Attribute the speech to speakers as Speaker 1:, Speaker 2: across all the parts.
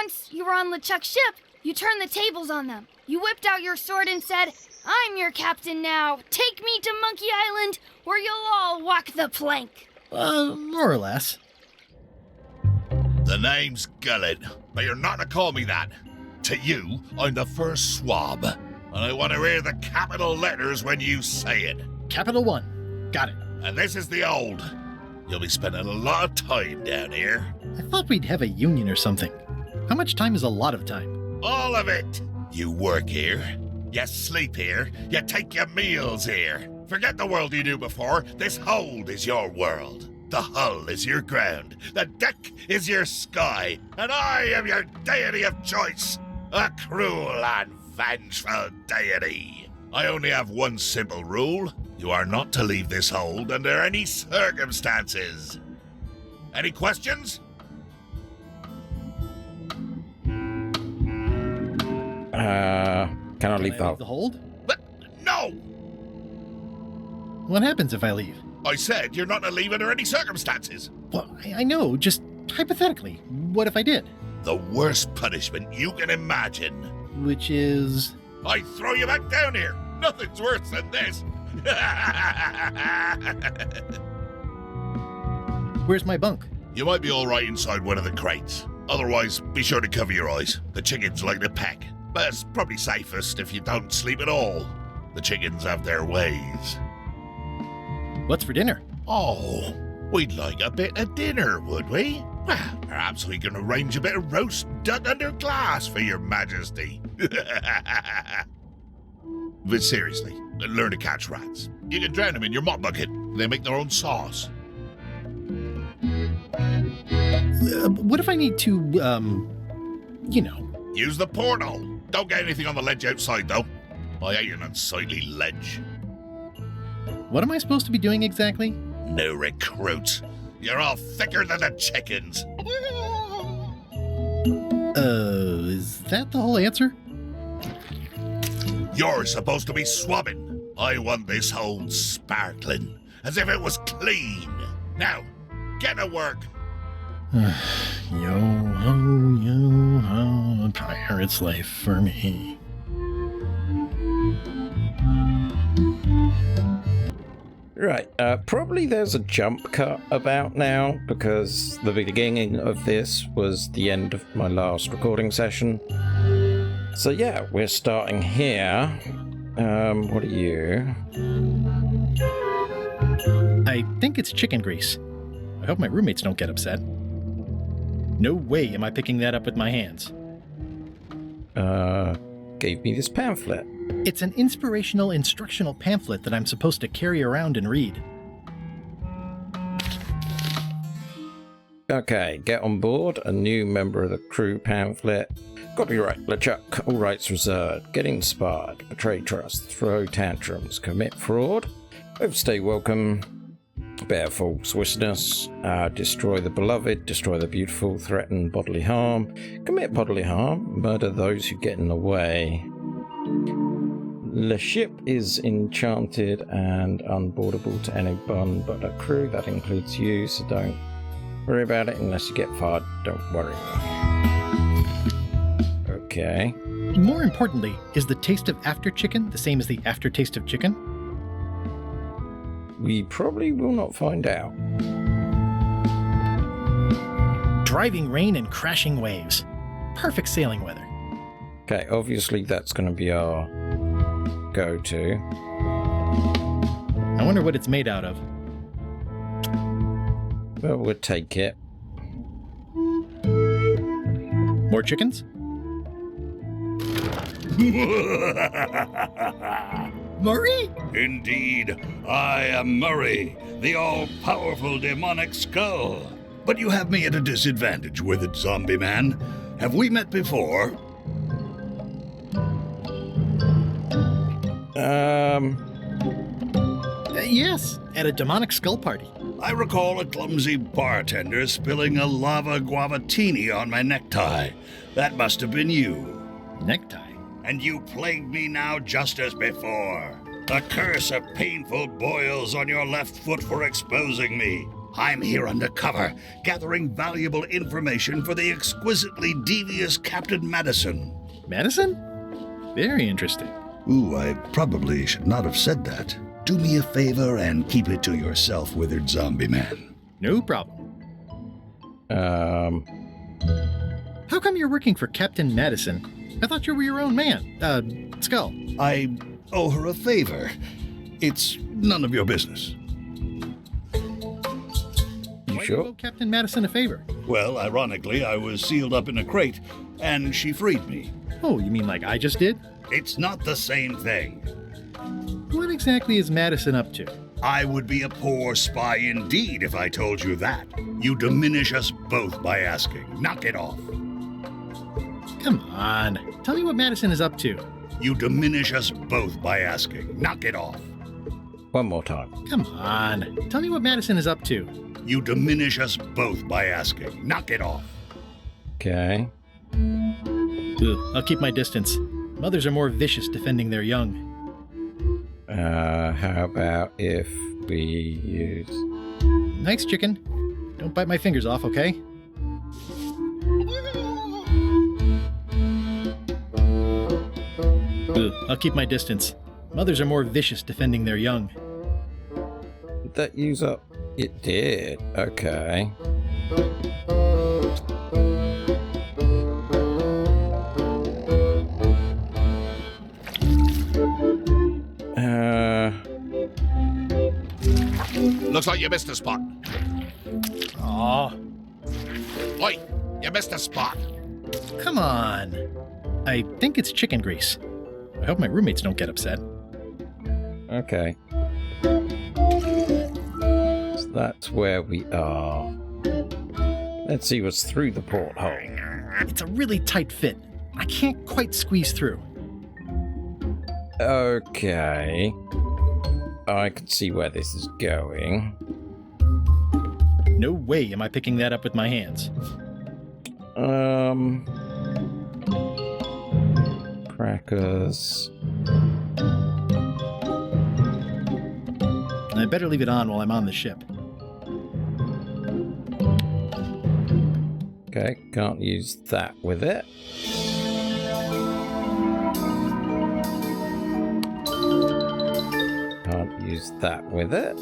Speaker 1: once you were on LeChuck's ship, you turned the tables on them. You whipped out your sword and said, "I'm your captain now. Take me to Monkey Island, where you'll all walk the plank."
Speaker 2: More or less.
Speaker 3: The name's Gilbert, but you're not to call me that. To you, I'm the first swab, and I want to hear the capital letters when you say it.
Speaker 2: Capital 1. Got it.
Speaker 3: And this is the old. You'll be spending a lot of time down here.
Speaker 2: I thought we'd have a union or something. How much time is a lot of time?
Speaker 3: All of it. You work here, you sleep here, you take your meals here. Forget the world you knew before. This hold is your world. The hull is your ground. The deck is your sky. And I am your deity of choice. A cruel and vengeful deity. I only have one simple rule. You are not to leave this hold under any circumstances. Any questions?
Speaker 4: Can I leave
Speaker 2: the hold?
Speaker 3: But no!
Speaker 2: What happens if I leave?
Speaker 3: I said you're not to leave under any circumstances.
Speaker 2: Well, I know, just hypothetically. What if I did?
Speaker 3: The worst punishment you can imagine.
Speaker 2: Which is...
Speaker 3: I throw you back down here. Nothing's worse than this.
Speaker 2: Where's my bunk?
Speaker 3: You might be all right inside one of the crates. Otherwise, be sure to cover your eyes. The chickens like to peck. But it's probably safest if you don't sleep at all. The chickens have their ways.
Speaker 2: What's for dinner?
Speaker 3: Oh, we'd like a bit of dinner, would we? Well, perhaps we can arrange a bit of roast duck under glass for your majesty. But seriously, learn to catch rats. You can drown them in your mop bucket. They make their own sauce.
Speaker 2: What if I need to,
Speaker 3: Use the portal. Don't get anything on the ledge outside, though. I hate an unsightly ledge.
Speaker 2: What am I supposed to be doing exactly?
Speaker 3: No recruits. You're all thicker than the chickens.
Speaker 2: Is that the whole answer?
Speaker 3: You're supposed to be swabbing. I want this hold sparkling, as if it was clean. Now, get to work.
Speaker 2: Yo-ho, a pirate's life for me.
Speaker 4: Right, probably there's a jump cut about now, because the beginning of this was the end of my last recording session. So yeah, we're starting here. What are you?
Speaker 2: I think it's chicken grease. I hope my roommates don't get upset. No way am I picking that up with my hands.
Speaker 4: Gave me this pamphlet.
Speaker 2: It's an inspirational instructional pamphlet that I'm supposed to carry around and read.
Speaker 4: Okay, get on board. A new member of the crew pamphlet. Copyright LeChuck. All rights reserved. Get inspired. Betray trust. Throw tantrums. Commit fraud. Overstay welcome. Bear false witness. Destroy the beloved. Destroy the beautiful. Threaten bodily harm. Commit bodily harm. Murder those who get in the way. The ship is enchanted and unboardable to anyone but a crew. That includes you, so don't worry about it unless you get fired. Don't worry. Okay.
Speaker 2: More importantly, is the taste of after chicken the same as the aftertaste of chicken?
Speaker 4: We probably will not find out.
Speaker 2: Driving rain and crashing waves. Perfect sailing weather.
Speaker 4: Okay, obviously that's going to be our go-to.
Speaker 2: I wonder what it's made out of.
Speaker 4: Well, we'll take it.
Speaker 2: More chickens? Murray?
Speaker 5: Indeed, I am Murray, the all-powerful demonic skull. But you have me at a disadvantage with it, zombie man. Have we met before?
Speaker 2: Yes, at a demonic skull party.
Speaker 5: I recall a clumsy bartender spilling a lava guavatini on my necktie. That must have been you.
Speaker 2: Necktie?
Speaker 5: And you plagued me now just as before. A curse of painful boils on your left foot for exposing me. I'm here undercover, gathering valuable information for the exquisitely devious Captain Madison.
Speaker 2: Madison? Very interesting.
Speaker 5: Ooh, I probably should not have said that. Do me a favor and keep it to yourself, withered zombie man.
Speaker 2: No problem. How come you're working for Captain Madison? I thought you were your own man. Skull.
Speaker 5: I owe her a favor. It's none of your business.
Speaker 2: Why do
Speaker 4: Sure.
Speaker 2: you owe Captain Madison a favor?
Speaker 5: Well, ironically, I was sealed up in a crate, and she freed me.
Speaker 2: Oh, you mean like I just did?
Speaker 5: It's not the same thing.
Speaker 2: What exactly is Madison up to?
Speaker 5: I would be a poor spy indeed if I told you that. You diminish us both by asking. Knock it off.
Speaker 2: Come on. Tell me what Madison is up to.
Speaker 5: You diminish us both by asking. Knock it off.
Speaker 4: One more time.
Speaker 2: Come on. Tell me what Madison is up to.
Speaker 5: You diminish us both by asking. Knock it off.
Speaker 4: Okay.
Speaker 2: Ugh, I'll keep my distance. Mothers are more vicious defending their young.
Speaker 4: How about if we use...
Speaker 2: Thanks, chicken. Don't bite my fingers off, okay? Ugh, I'll keep my distance. Mothers are more vicious defending their young.
Speaker 4: Did that use up? It did. Okay.
Speaker 3: Looks like you missed a spot.
Speaker 2: Aw,
Speaker 3: Oi, you missed a spot.
Speaker 2: come on. I think it's chicken grease. I hope my roommates don't get upset.
Speaker 4: Okay. So that's where we are. Let's see what's through the porthole.
Speaker 2: It's a really tight fit. I can't quite squeeze through.
Speaker 4: Okay. I can see where this is going.
Speaker 2: No way am I picking that up with my hands.
Speaker 4: Crackers.
Speaker 2: I better leave it on while I'm on the ship.
Speaker 4: Okay, can't use that with it. Can't use that with it.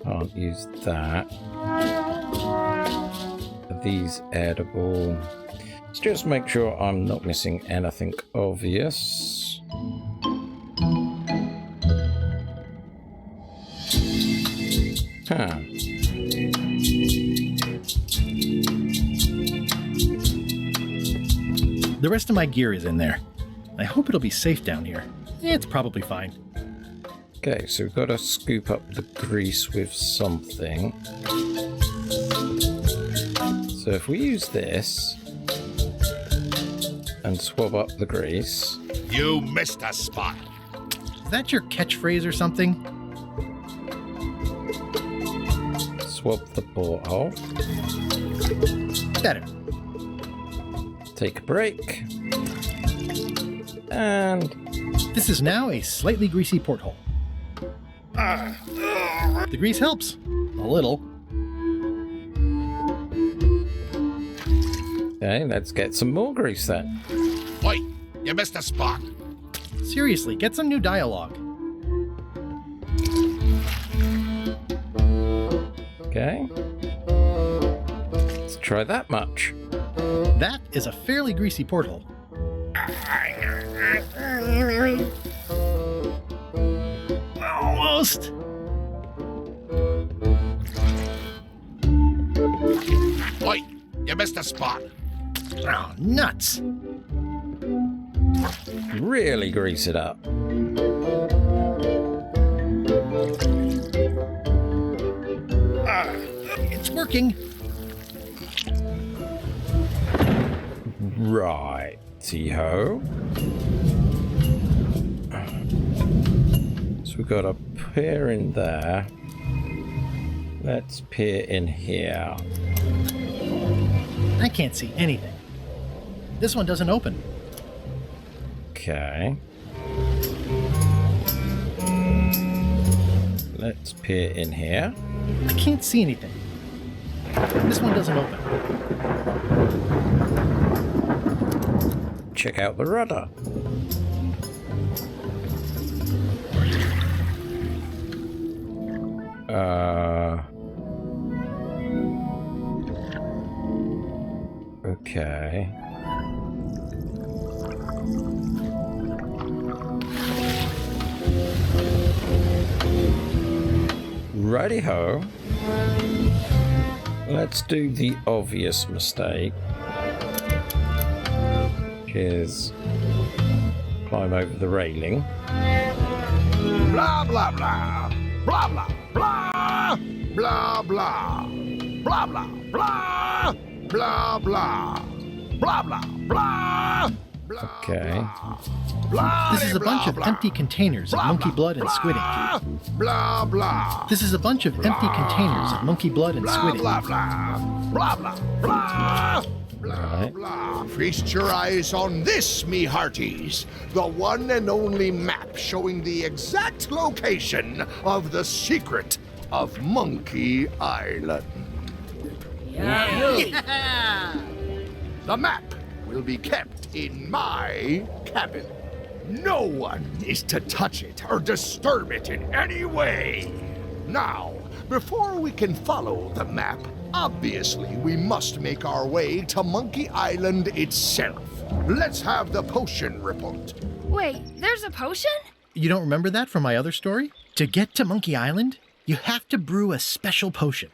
Speaker 4: Can't use that. Are these edible? Let's just make sure I'm not missing anything obvious. Huh.
Speaker 2: The rest of my gear is in there. I hope it'll be safe down here. It's probably fine.
Speaker 4: Okay, so we've got to scoop up the grease with something. So if we use this and swab up the grease.
Speaker 3: You missed a spot.
Speaker 2: Is that your catchphrase or something?
Speaker 4: Swab the porthole.
Speaker 2: Better.
Speaker 4: Take a break. And
Speaker 2: This is now a slightly greasy porthole. The grease helps. A little.
Speaker 4: okay, let's get some more grease then.
Speaker 3: Oi, you missed a spot.
Speaker 2: Seriously, get some new dialogue.
Speaker 4: Okay. Let's try that much.
Speaker 2: That is a fairly greasy porthole. Almost.
Speaker 3: Oi, you missed a spot.
Speaker 2: Oh, nuts.
Speaker 4: Really grease it up.
Speaker 2: It's working.
Speaker 4: Righty-ho. So we've got a peer in there. Let's peer in here.
Speaker 2: I can't see anything. This one doesn't open.
Speaker 4: Okay. Let's peer in here.
Speaker 2: I can't see anything. This one doesn't open.
Speaker 4: Check out the rudder. Okay. Righty-ho. Let's do the obvious mistake. Which is climb over the railing.
Speaker 3: Blah, blah, blah. Blah, blah, blah. Blah, blah. Blah, blah, blah. Blah, blah. Blah, blah, blah.
Speaker 4: Okay.
Speaker 2: This is a bunch of empty containers of monkey blood and squid ink.
Speaker 3: Blah, blah.
Speaker 2: This is a bunch of empty containers of monkey blood and squid ink.
Speaker 3: Blah, blah, blah. Blah, blah, blah.
Speaker 4: Right.
Speaker 3: Blah. Feast your eyes on this, me hearties. The one and only map showing the exact location of the secret of Monkey Island. The map will be kept in my cabin. No one is to touch it or disturb it in any way. Now, before we can follow the map, obviously we must make our way to Monkey Island itself. Let's have the potion report.
Speaker 1: Wait, there's a potion?
Speaker 2: You don't remember that from my other story? To get to Monkey Island, you have to brew a special potion.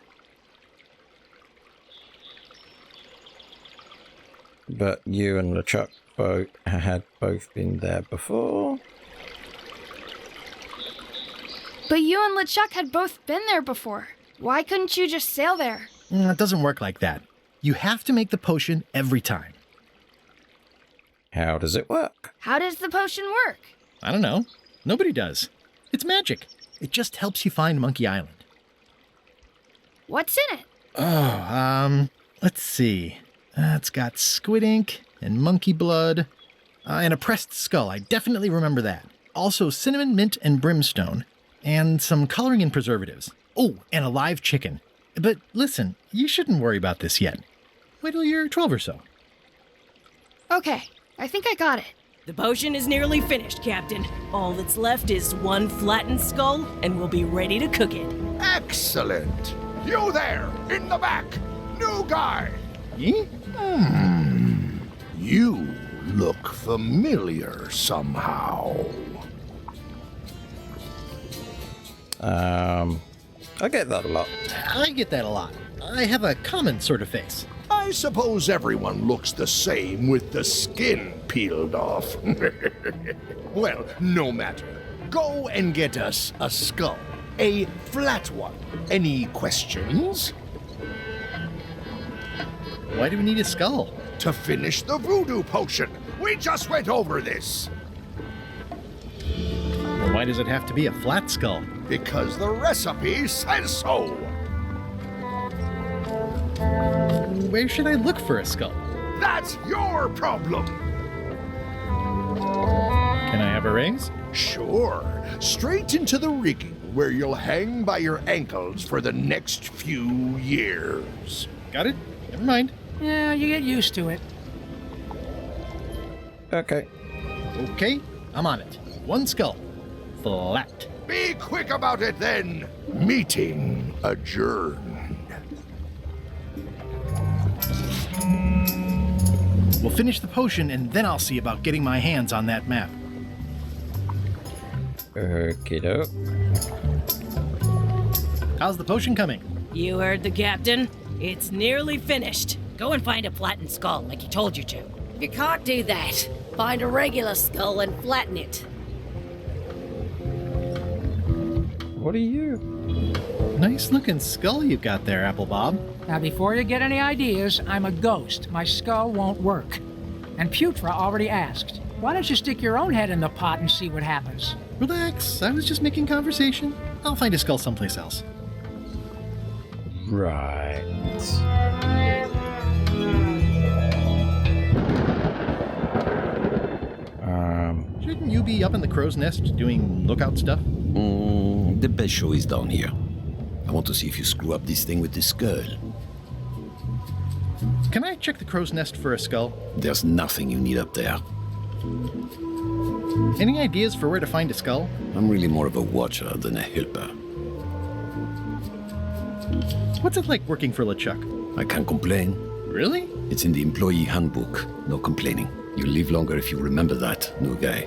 Speaker 4: But you and LeChuck had both been there before.
Speaker 1: But you and LeChuck had both been there before. Why couldn't you just sail there?
Speaker 2: It doesn't work like that. You have to make the potion every time.
Speaker 4: How does it work?
Speaker 1: How does the potion work?
Speaker 2: I don't know. Nobody does. It's magic. It just helps you find Monkey Island.
Speaker 1: What's in it?
Speaker 2: Oh, let's see. It's got squid ink and monkey blood and a pressed skull. I definitely remember that. Also cinnamon, mint, and brimstone. And some coloring and preservatives. Oh, and a live chicken. But listen, you shouldn't worry about this yet. Wait till you're 12 or so.
Speaker 1: Okay, I think I got it.
Speaker 6: The potion is nearly finished, Captain. All that's left is one flattened skull, and we'll be ready to cook it.
Speaker 3: Excellent. You there, in the back. New guy.
Speaker 2: Yeah?
Speaker 3: You look familiar somehow.
Speaker 4: I get that a lot.
Speaker 2: I get that a lot. I have a common sort of face.
Speaker 3: I suppose everyone looks the same with the skin peeled off. Well, no matter. Go and get us a skull. A flat one. Any questions?
Speaker 2: Why do we need a skull?
Speaker 3: To finish the voodoo potion. We just went over this.
Speaker 2: Well, why does it have to be a flat skull?
Speaker 3: Because the recipe says so.
Speaker 2: Where should I look for a skull?
Speaker 3: That's your problem.
Speaker 2: Can I have a raise?
Speaker 3: Sure. Straight into the rigging where you'll hang by your ankles for the next few years.
Speaker 2: Got it? Never mind.
Speaker 7: Yeah, you get used to it.
Speaker 4: Okay.
Speaker 2: Okay, I'm on it. One skull. Flat.
Speaker 3: Be quick about it then. Meeting adjourned.
Speaker 2: We'll finish the potion and then I'll see about getting my hands on that map.
Speaker 4: Okie doke.
Speaker 2: How's the potion coming?
Speaker 6: You heard the Captain. It's nearly finished. Go and find a flattened skull like he told you to.
Speaker 8: You can't do that. Find a regular skull and flatten it.
Speaker 4: What are you?
Speaker 2: Nice looking skull you've got there, Apple Bob.
Speaker 7: Now, before you get any ideas, I'm a ghost. My skull won't work. And Putra already asked. Why don't you stick your own head in the pot and see what happens?
Speaker 2: Relax, I was just making conversation. I'll find a skull someplace else.
Speaker 4: Right.
Speaker 2: Shouldn't you be up in the crow's nest doing lookout stuff?
Speaker 9: The best show is down here. I want to see if you screw up this thing with this skull.
Speaker 2: Can I check the crow's nest for a skull?
Speaker 9: There's nothing you need up there.
Speaker 2: Any ideas for where to find a skull?
Speaker 9: I'm really more of a watcher than a helper.
Speaker 2: What's it like working for LeChuck?
Speaker 9: I can't complain.
Speaker 2: Really?
Speaker 9: It's in the employee handbook. No complaining. You'll live longer if you remember that, new guy.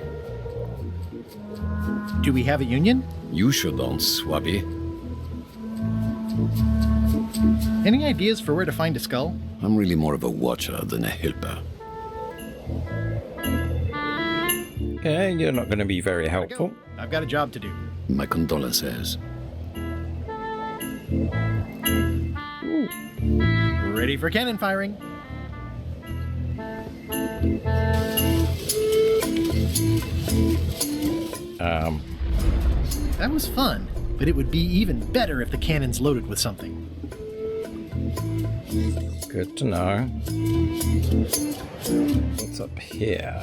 Speaker 2: Do we have a union?
Speaker 9: You sure don't, Swabby.
Speaker 2: Any ideas for where to find a skull?
Speaker 9: I'm really more of a watcher than a helper.
Speaker 4: Okay, you're not going to be very helpful.
Speaker 2: I've got a job to do.
Speaker 9: My condolences.
Speaker 2: Ready for cannon firing. That was fun, but it would be even better if the cannon's loaded with something.
Speaker 4: Good to know. What's up here?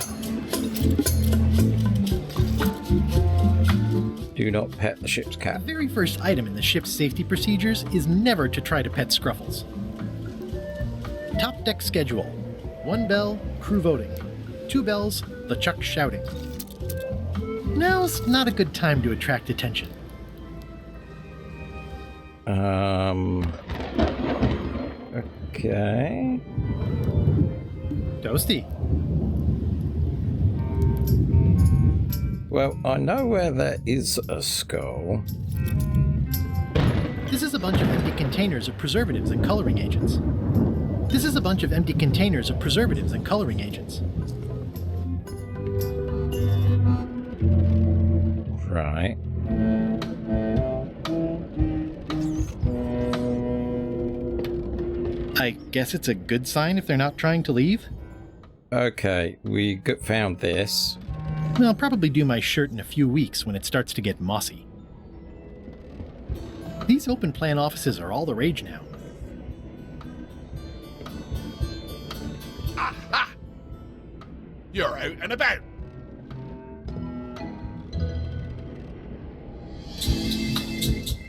Speaker 4: Do not pet the ship's cat.
Speaker 2: The very first item in the ship's safety procedures is never to try to pet Scruffles. Top deck schedule. 1 bell, crew voting. 2 bells, LeChuck shouting. Now's not a good time to attract attention.
Speaker 4: Okay.
Speaker 2: Toasty.
Speaker 4: Well, I know where there is a skull.
Speaker 2: This is a bunch of empty containers of preservatives and coloring agents. This is a bunch of empty containers of preservatives and coloring agents.
Speaker 4: Right.
Speaker 2: I guess it's a good sign if they're not trying to leave.
Speaker 4: Okay, we found this.
Speaker 2: I'll probably do my shirt in a few weeks when it starts to get mossy. These open plan offices are all the rage now.
Speaker 3: Aha! You're out and about.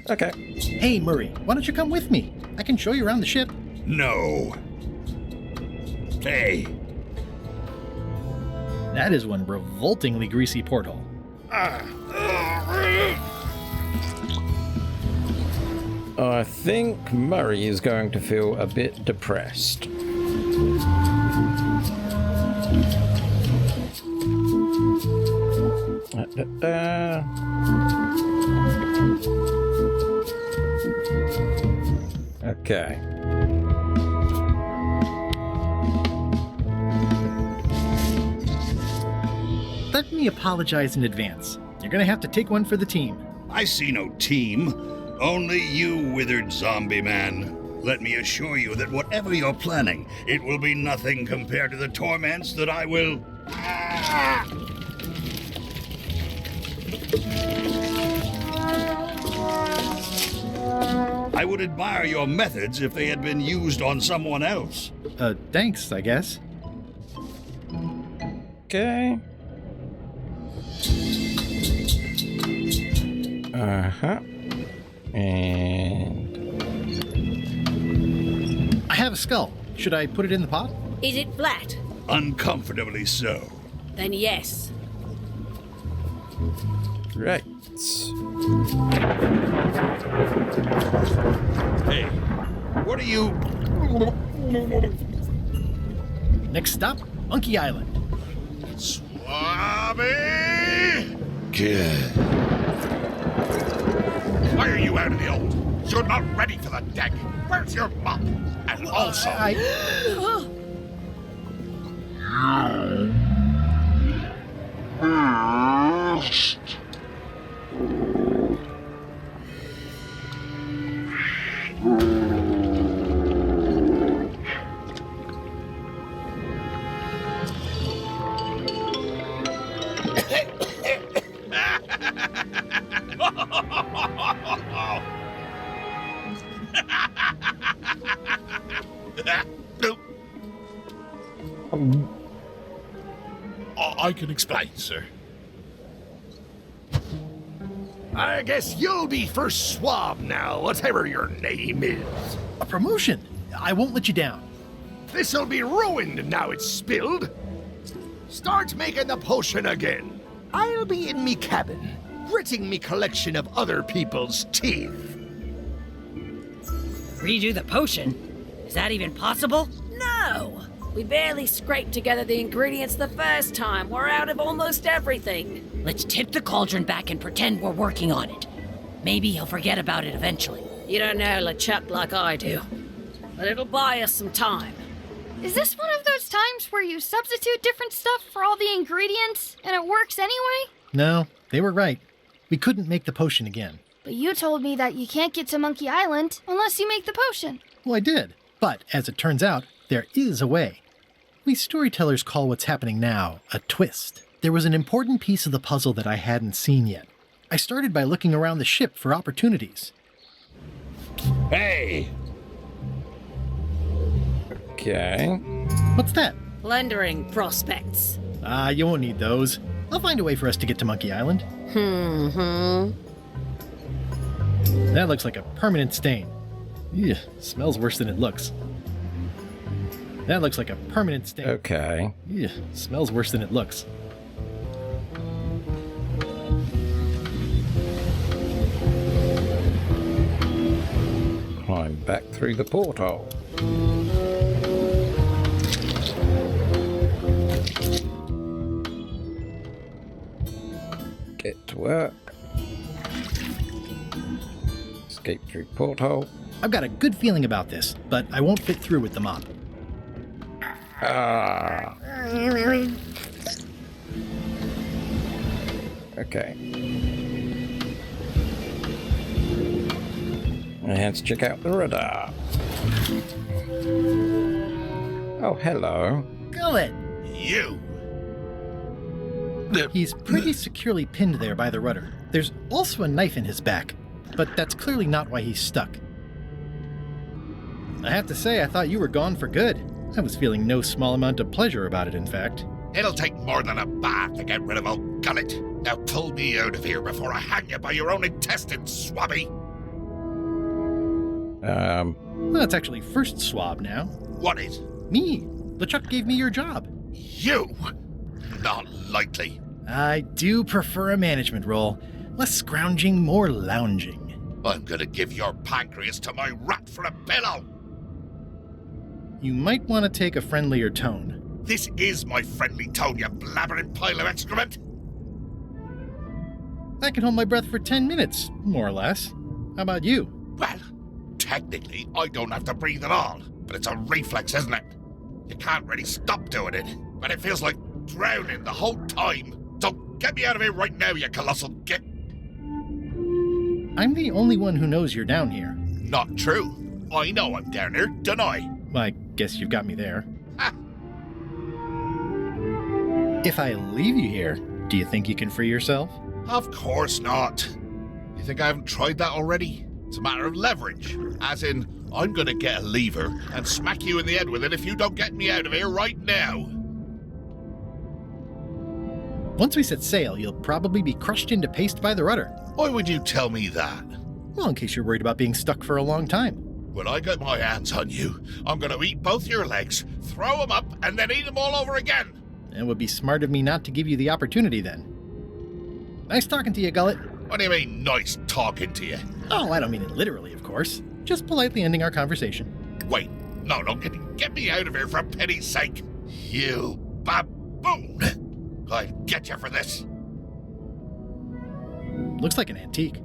Speaker 4: Okay.
Speaker 2: Hey, Murray, why don't you come with me? I can show you around the ship.
Speaker 5: No. Hey.
Speaker 2: That is one revoltingly greasy porthole.
Speaker 4: I think Murray is going to feel a bit depressed. Okay.
Speaker 2: Let me apologize in advance. You're gonna have to take one for the team.
Speaker 5: I see no team. Only you, withered zombie man. Let me assure you that whatever you're planning, it will be nothing compared to the torments that I will... I would admire your methods if they had been used on someone else.
Speaker 2: Thanks, I guess.
Speaker 4: Okay. Uh-huh. And...
Speaker 2: I have a skull. Should I put it in the pot?
Speaker 8: Is it flat?
Speaker 5: Uncomfortably so.
Speaker 8: Then yes.
Speaker 4: Right.
Speaker 5: Hey, what are you...
Speaker 2: Next stop, Monkey Island.
Speaker 3: Swabby!
Speaker 5: Good.
Speaker 3: Why are you out of the old? You're not ready for the deck. Where's your mop? And also... I can explain, sir.
Speaker 10: I guess you'll be first swab now, whatever your name is.
Speaker 2: A promotion! I won't let you down.
Speaker 10: This'll be ruined now it's spilled. Start making the potion again. I'll be in me cabin, gritting me collection of other people's teeth.
Speaker 8: Redo the potion? Is that even possible? No! We barely scraped together the ingredients the first time. We're out of almost everything. Let's tip the cauldron back and pretend we're working on it. Maybe he'll forget about it eventually. You don't know LeChuck like I do. But it'll buy us some time.
Speaker 1: Is this one of those times where you substitute different stuff for all the ingredients and it works anyway?
Speaker 2: No, they were right. We couldn't make the potion again.
Speaker 1: But you told me that you can't get to Monkey Island unless you make the potion.
Speaker 2: Well, I did. But as it turns out, there is a way. We storytellers call what's happening now a twist. There was an important piece of the puzzle that I hadn't seen yet. I started by looking around the ship for opportunities.
Speaker 5: Hey!
Speaker 4: Okay.
Speaker 2: What's that?
Speaker 8: Plundering prospects.
Speaker 2: You won't need those. I'll find a way for us to get to Monkey Island. That looks like a permanent stain. Ew, smells worse than it looks. That looks like a permanent stain.
Speaker 4: Okay.
Speaker 2: Ew, smells worse than it looks.
Speaker 4: Climb back through the porthole. Get to work. Escape through porthole.
Speaker 2: I've got a good feeling about this, but I won't fit through with the mop.
Speaker 4: Okay. Let's check out the radar. Oh, hello.
Speaker 2: Gilbert!
Speaker 3: You!
Speaker 2: He's pretty securely pinned there by the rudder. There's also a knife in his back, but that's clearly not why he's stuck. I have to say, I thought you were gone for good. I was feeling no small amount of pleasure about it, in fact.
Speaker 3: It'll take more than a bath to get rid of old Gullet. Now pull me out of here before I hang you by your own intestines, swabby!
Speaker 2: Well, that's actually first swab now.
Speaker 3: What is?
Speaker 2: Me. LeChuck gave me your job.
Speaker 3: You? Not likely.
Speaker 2: I do prefer a management role. Less scrounging, more lounging.
Speaker 3: I'm gonna give your pancreas to my rat for a pillow!
Speaker 2: You might want to take a friendlier tone.
Speaker 3: This is my friendly tone, you blabbering pile of excrement!
Speaker 2: I can hold my breath for 10 minutes, more or less. How about you?
Speaker 3: Well, technically, I don't have to breathe at all, but it's a reflex, isn't it? You can't really stop doing it, but it feels like drowning the whole time. So get me out of here right now, you colossal git!
Speaker 2: I'm the only one who knows you're down here.
Speaker 3: Not true. I know I'm down here, don't I?
Speaker 2: Well, I guess you've got me there. If I leave you here, do you think you can free yourself?
Speaker 3: Of course not. You think I haven't tried that already? It's a matter of leverage. As in, I'm gonna get a lever and smack you in the head with it if you don't get me out of here right now.
Speaker 2: Once we set sail, you'll probably be crushed into paste by the rudder.
Speaker 3: Why would you tell me that?
Speaker 2: Well, in case you're worried about being stuck for a long time.
Speaker 3: When I get my hands on you, I'm gonna eat both your legs, throw them up, and then eat them all over again.
Speaker 2: It would be smart of me not to give you the opportunity then. Nice talking to you, Gullet.
Speaker 3: What do you mean, nice talking to you?
Speaker 2: Oh, I don't mean it literally, of course. Just politely ending our conversation.
Speaker 3: Wait, no, get me out of here for pity's sake. You baboon! I'll get you for this.
Speaker 2: Looks like an antique.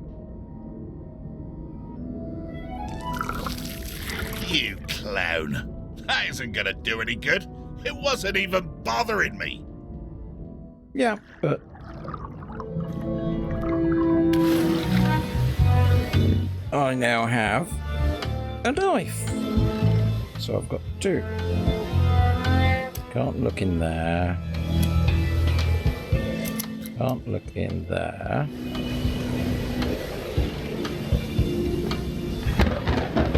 Speaker 3: You clown. That isn't gonna do any good. It wasn't even bothering me.
Speaker 4: Yeah, but... I now have a knife. So I've got two. Can't look in there. Can't look in there.